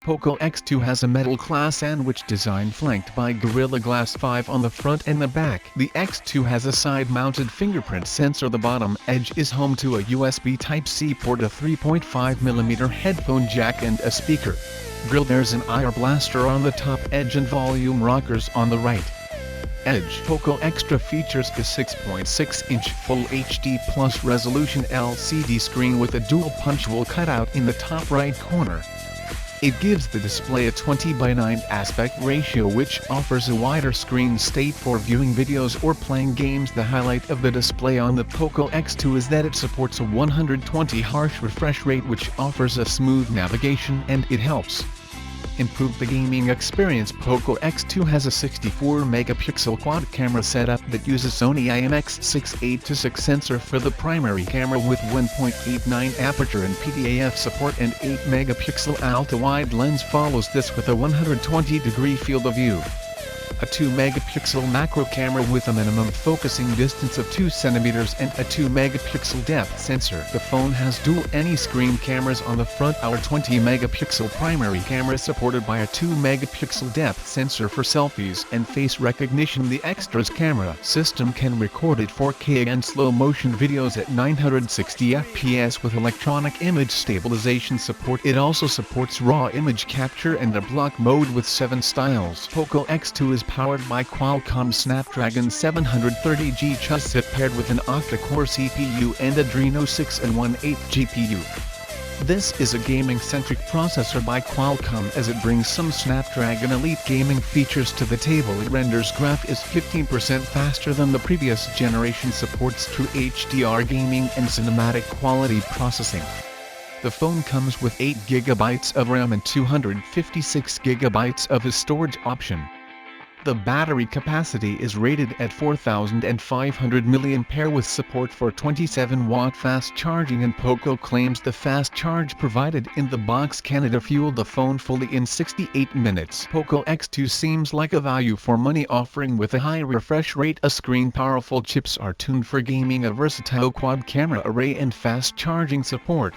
Poco X2 has a metal glass sandwich design flanked by Gorilla Glass 5 on the front and the back. The X2 has a side-mounted fingerprint sensor. The bottom edge is home to a USB Type-C port, a 3.5mm headphone jack and a speaker. There's an IR blaster on the top edge and volume rockers on the right edge. Poco X2 features a 6.6-inch Full HD Plus resolution LCD screen with a dual punch hole cutout in the top right corner. It gives the display a 20:9 aspect ratio, which offers a wider screen state for viewing videos or playing games. The highlight of the display on the Poco X2 is that it supports a 120Hz refresh rate, which offers a smooth navigation and it helps improve the gaming experience. Poco X2 has a 64-megapixel quad camera setup that uses Sony IMX6 sensor for the primary camera with 1.89 aperture and PDAF support, and 8-megapixel ultra-wide lens follows this with a 120-degree field of view. A 2-megapixel macro camera with a minimum focusing distance of 2 cm and a 2-megapixel depth sensor. The phone has dual any-screen cameras on the front, our 20-megapixel primary camera supported by a 2-megapixel depth sensor for selfies and face recognition. The X2's camera system can record at 4K and slow-motion videos at 960 fps with electronic image stabilization support. It also supports raw image capture and a block mode with 7 styles. Poco X2 is powered by Qualcomm Snapdragon 730G chipset paired with an octa-core CPU and Adreno 6 1/8 GPU. This is a gaming-centric processor by Qualcomm, as it brings some Snapdragon Elite gaming features to the table. It renders graphics 15% faster than the previous generation, supports true HDR gaming and cinematic quality processing. The phone comes with 8GB of RAM and 256GB of a storage option. The battery capacity is rated at 4,500 mAh with support for 27-watt fast charging, and Poco claims the fast charge provided in the box can fuel the phone fully in 68 minutes. Poco X2 seems like a value for money offering with a high refresh rate, a screen, powerful chips are tuned for gaming, a versatile quad camera array and fast charging support.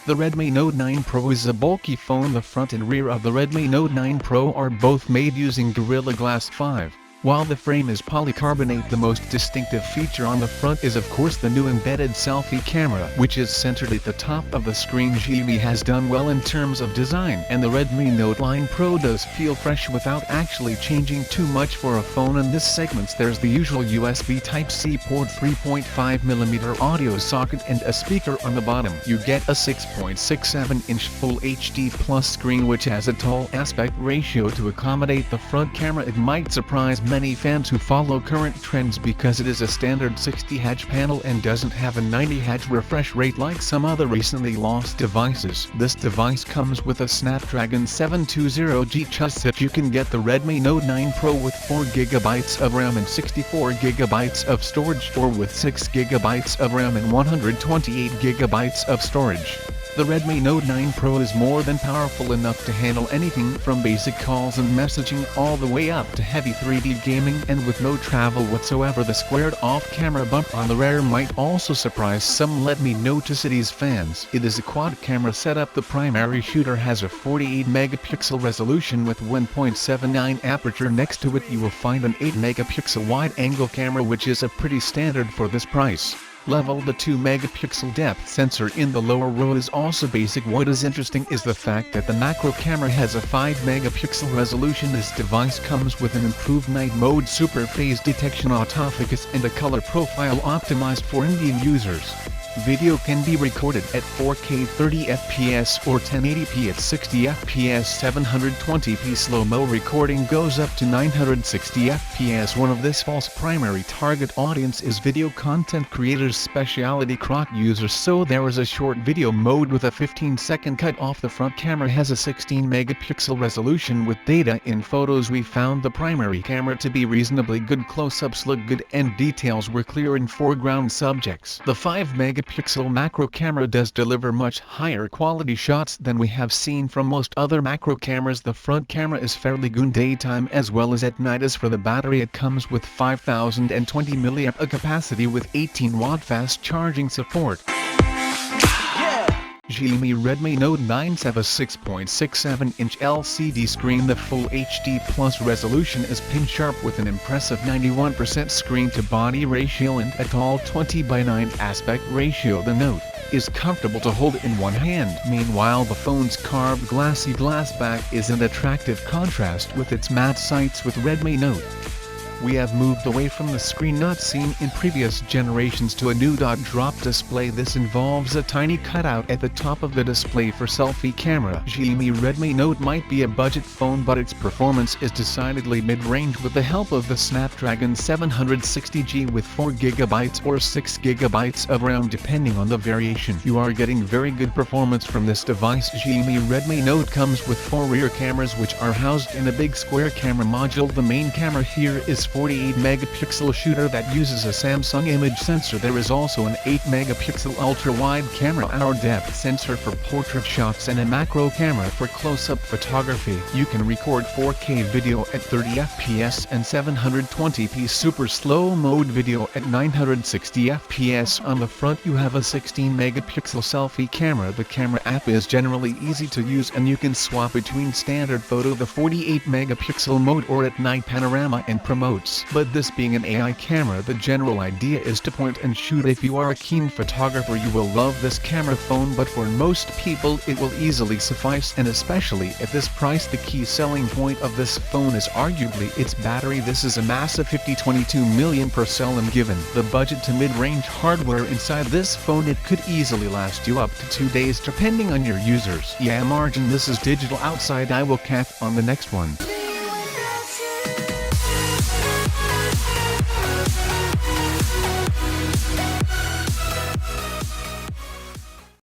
The Redmi Note 9 Pro is a bulky phone. The front and rear of the Redmi Note 9 Pro are both made using Gorilla Glass 5. While the frame is polycarbonate, the most distinctive feature on the front is of course the new embedded selfie camera, which is centered at the top of the screen. Xiaomi has done well in terms of design, and the Redmi Note 9 Pro does feel fresh without actually changing too much for a phone in this segment. There's the usual USB Type-C port, 3.5mm audio socket and a speaker on the bottom. You get a 6.67-inch Full HD Plus screen which has a tall aspect ratio to accommodate the front camera. It might surprise many fans who follow current trends because it is a standard 60Hz panel and doesn't have a 90Hz refresh rate like some other recently launched devices. This device comes with a Snapdragon 720G chipset. You can get the Redmi Note 9 Pro with 4GB of RAM and 64GB of storage, or with 6GB of RAM and 128GB of storage. The Redmi Note 9 Pro is more than powerful enough to handle anything from basic calls and messaging all the way up to heavy 3D gaming, and with no travel whatsoever. The squared-off camera bump on the rear might also surprise some Let Me Know to Cities fans. It is a quad camera setup. The primary shooter has a 48-megapixel resolution with 1.79 aperture. Next to it you will find an 8-megapixel wide-angle camera, which is a pretty standard for this price level. The 2-megapixel depth sensor in the lower row is also basic. What is interesting is the fact that the macro camera has a 5-megapixel resolution. This device comes with an improved night mode, super phase detection, autofocus and a color profile optimized for Indian users. Video can be recorded at 4K 30fps or 1080p at 60 fps. 720p slow-mo recording goes up to 960 fps. One of this false primary target audience is video content creators, specialty croc users, so there is a short video mode with a 15-second cut off. The front camera has a 16-megapixel resolution with data in photos. We found the primary camera to be reasonably good. Close-ups look good and details were clear in foreground subjects. The 5-megapixel macro camera does deliver much higher quality shots than we have seen from most other macro cameras. The front camera is fairly good daytime as well as at night. As for the battery, it comes with 5020 mAh capacity with 18-watt fast charging support. Xiaomi Redmi Note 9s have a 6.67-inch LCD screen. The Full HD Plus resolution is pin-sharp with an impressive 91% screen-to-body ratio and a tall 20:9 aspect ratio. The Note is comfortable to hold in one hand. Meanwhile, the phone's carved glassy glass back is an attractive contrast with its matte sights. With Redmi Note, we have moved away from the screen not seen in previous generations to a new dot-drop display. This involves a tiny cutout at the top of the display for selfie camera. Xiaomi Redmi Note might be a budget phone, but its performance is decidedly mid-range. With the help of the Snapdragon 760G with 4GB or 6GB of RAM depending on the variation, you are getting very good performance from this device. Xiaomi Redmi Note comes with 4 rear cameras which are housed in a big square camera module. The main camera here is 48-megapixel shooter that uses a Samsung image sensor. There is also an 8-megapixel ultra-wide camera, hour depth sensor for portrait shots, and a macro camera for close-up photography. You can record 4K video at 30 FPS and 720p super slow mode video at 960 FPS. On the front you have a 16-megapixel selfie camera. The camera app is generally easy to use and you can swap between standard photo, the 48-megapixel mode, or at night panorama and promote. But this being an AI camera, the general idea is to point and shoot. If you are a keen photographer, you will love this camera phone, but for most people it will easily suffice, and especially at this price. The key selling point of this phone is arguably its battery. This is a massive 22 million per cell, and given the budget to mid-range hardware inside this phone, it could easily last you up to 2 days depending on your users. Yeah, margin. This is Digital Outside. I will catch on the next one.